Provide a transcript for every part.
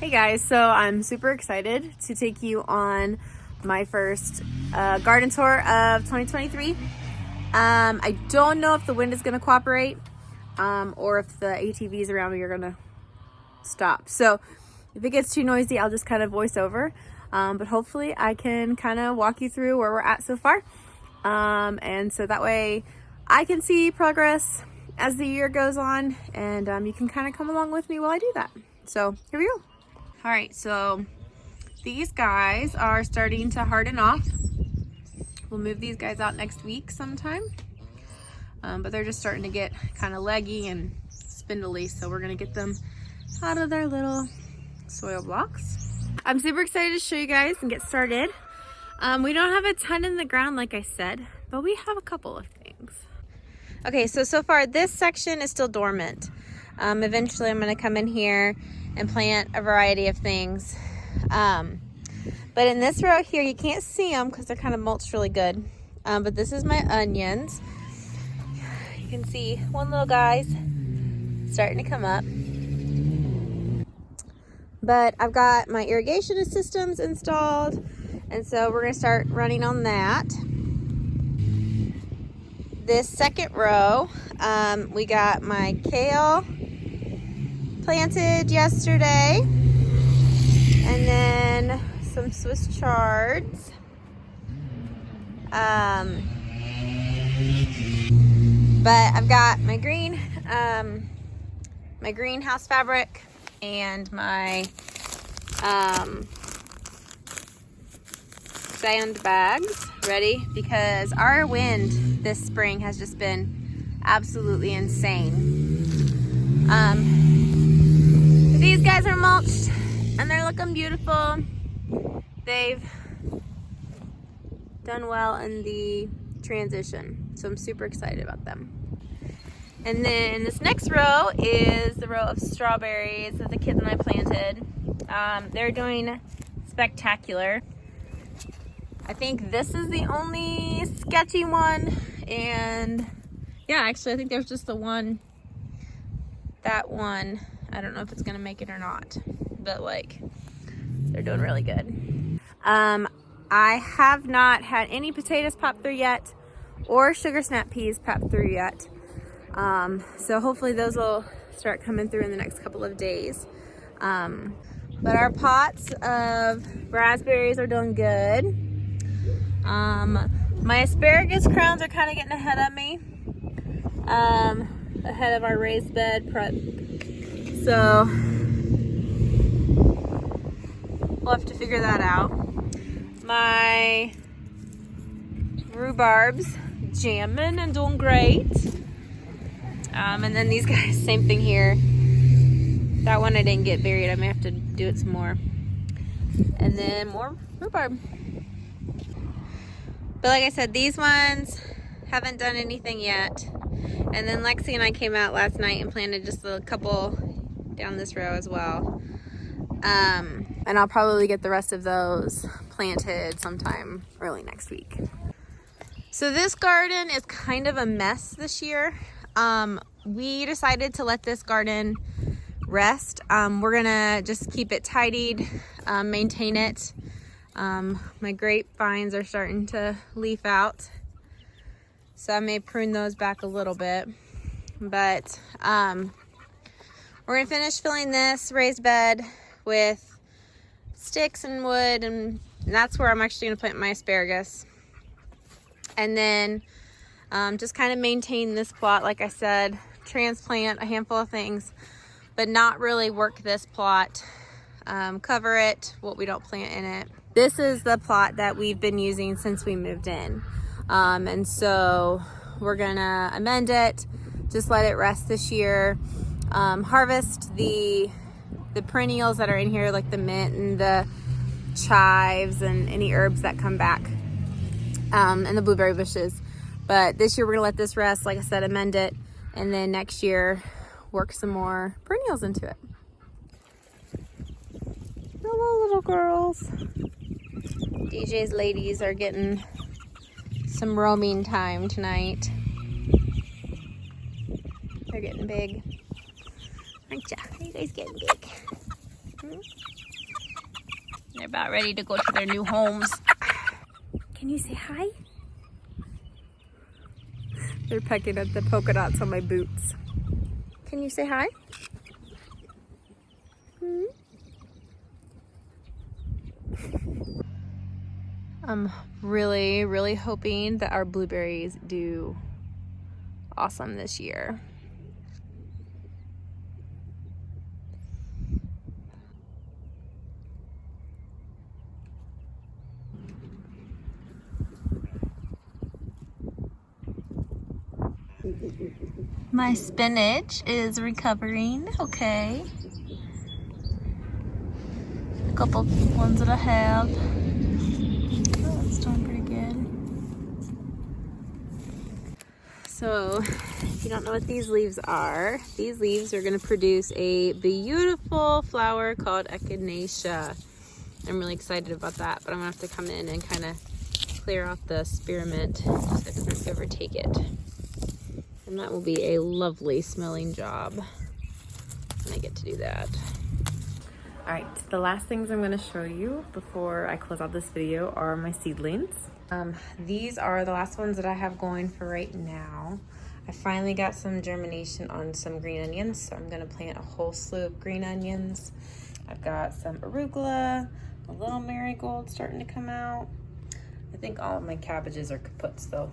Hey guys, so I'm super excited to take you on my first garden tour of 2023. I don't know if the wind is going to cooperate or if the ATVs around me are going to stop. So if it gets too noisy, I'll just kind of voice over. But hopefully I can kind of walk you through where we're at so far. And so that way I can see progress as the year goes on, and you can kind of come along with me while I do that. So here we go. All right, so these guys are starting to harden off. We'll move these guys out next week sometime. But they're just starting to get kind of leggy and spindly, so we're gonna get them out of their little soil blocks. I'm super excited to show you guys and get started. We don't have a ton in the ground, like I said, but we have a couple of things. Okay, so far this section is still dormant. Eventually I'm gonna come in here and plant a variety of things. But in this row here, you can't see them because they're kind of mulched really good. But this is my onions. You can see one little guy's starting to come up. But I've got my irrigation systems installed, and so we're gonna start running on that. This second row, we got my kale planted yesterday, and then some Swiss chards. But I've got my greenhouse fabric and my sand bags ready, because our wind this spring has just been absolutely insane. These guys are mulched and they're looking beautiful. They've done well in the transition, so I'm super excited about them. And then this next row is the row of strawberries that the kids and I planted. They're doing spectacular. I think this is the only sketchy one, and yeah, actually I think there's just the one, that one. I don't know if it's gonna make it or not, but like, they're doing really good. I have not had any potatoes pop through yet, or sugar snap peas pop through yet. So hopefully those will start coming through in the next couple of days. But our pots of raspberries are doing good. My asparagus crowns are kind of getting ahead of me, ahead of our raised bed prep. So we'll have to figure that out. My rhubarb's jamming and doing great. And then these guys, same thing here. That one I didn't get buried. I may have to do it some more. And then more rhubarb. But like I said, these ones haven't done anything yet. And then Lexi and I came out last night and planted just a couple down this row as well. And I'll probably get the rest of those planted sometime early next week. So this garden is kind of a mess this year. We decided to let this garden rest. We're gonna just keep it tidied, maintain it. My grapevines are starting to leaf out, so I may prune those back a little bit. But we're gonna finish filling this raised bed with sticks and wood, and that's where I'm actually gonna plant my asparagus. And then just kind of maintain this plot, like I said, transplant a handful of things, but not really work this plot. Cover it, what we don't plant in it. This is the plot that we've been using since we moved in. And so we're gonna amend it, just let it rest this year, harvest the perennials that are in here, like the mint and the chives and any herbs that come back, and the blueberry bushes. But this year we're gonna let this rest, like I said, amend it, and then next year work some more perennials into it. Hello, little girls. DJ's ladies are getting some roaming time tonight. They're getting big. Aren't ya? Are you guys getting big? They're about ready to go to their new homes. Can you say hi? They're pecking at the polka dots on my boots. Can you say hi? I'm really hoping that our blueberries do awesome this year. My spinach is recovering okay. A couple ones that I have. Oh, it's doing pretty good. So, if you don't know what these leaves are going to produce a beautiful flower called echinacea. I'm really excited about that, but I'm going to have to come in and kind of clear out the spearmint so it doesn't overtake it. And that will be a lovely smelling job when I get to do that. All right, the last things I'm gonna show you before I close out this video are my seedlings. These are the last ones that I have going for right now. I finally got some germination on some green onions, so I'm gonna plant a whole slew of green onions. I've got some arugula, a little marigold starting to come out. I think all of my cabbages are kaputs though.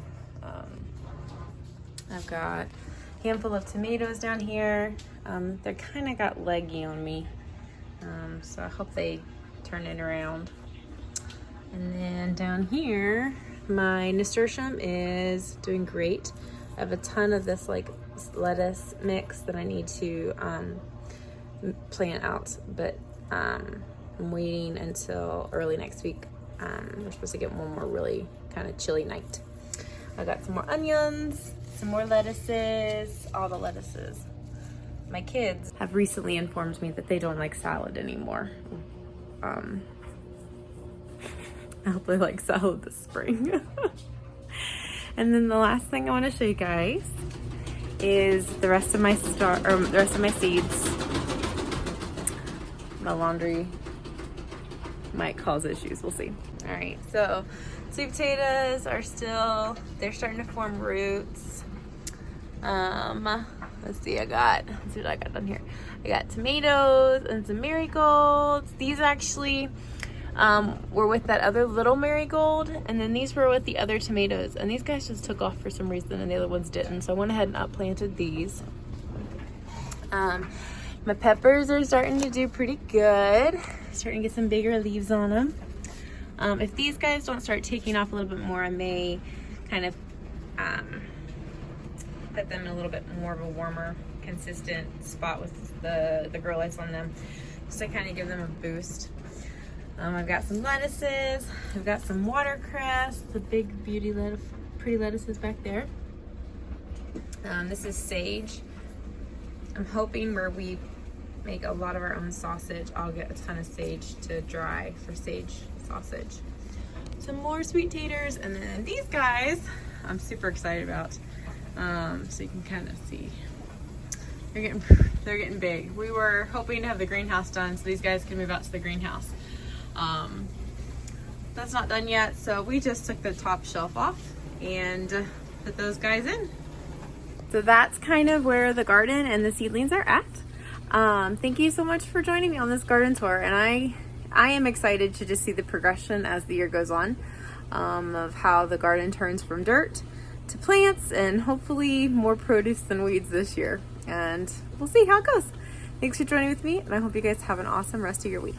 I've got a handful of tomatoes down here. They're kind of got leggy on me, so I hope they turn it around. And then down here, my nasturtium is doing great. I have a ton of this like lettuce mix that I need to plant out, but I'm waiting until early next week. We're supposed to get one more really kind of chilly night. I got some more onions, some more lettuces, all the lettuces. My kids have recently informed me that they don't like salad anymore. I hope they like salad this spring. And then the last thing I want to show you guys is the rest of my seeds. My laundry might cause issues, we'll see. All right, so sweet potatoes are still, they're starting to form roots. Let's see what I got down here. I got tomatoes and some marigolds. These actually were with that other little marigold, and then these were with the other tomatoes, and these guys just took off for some reason and the other ones didn't, so I went ahead and upplanted these. My peppers are starting to do pretty good. Starting to get some bigger leaves on them. If these guys don't start taking off a little bit more, I may kind of put them in a little bit more of a warmer, consistent spot with the grow lights on them, just to kind of give them a boost. I've got some lettuces. I've got some watercress, the big pretty lettuces back there. This is sage. I'm hoping where we make a lot of our own sausage, I'll get a ton of sage to dry for sage sausage. Some more sweet taters, and then these guys I'm super excited about. So you can kind of see they're getting big. We were hoping to have the greenhouse done so these guys can move out to the greenhouse. That's not done yet, so we just took the top shelf off and put those guys in. So that's kind of where the garden and the seedlings are at. Thank you so much for joining me on this garden tour, and I am excited to just see the progression as the year goes on, of how the garden turns from dirt to plants and hopefully more produce than weeds this year. And we'll see how it goes. Thanks for joining with me, and I hope you guys have an awesome rest of your week.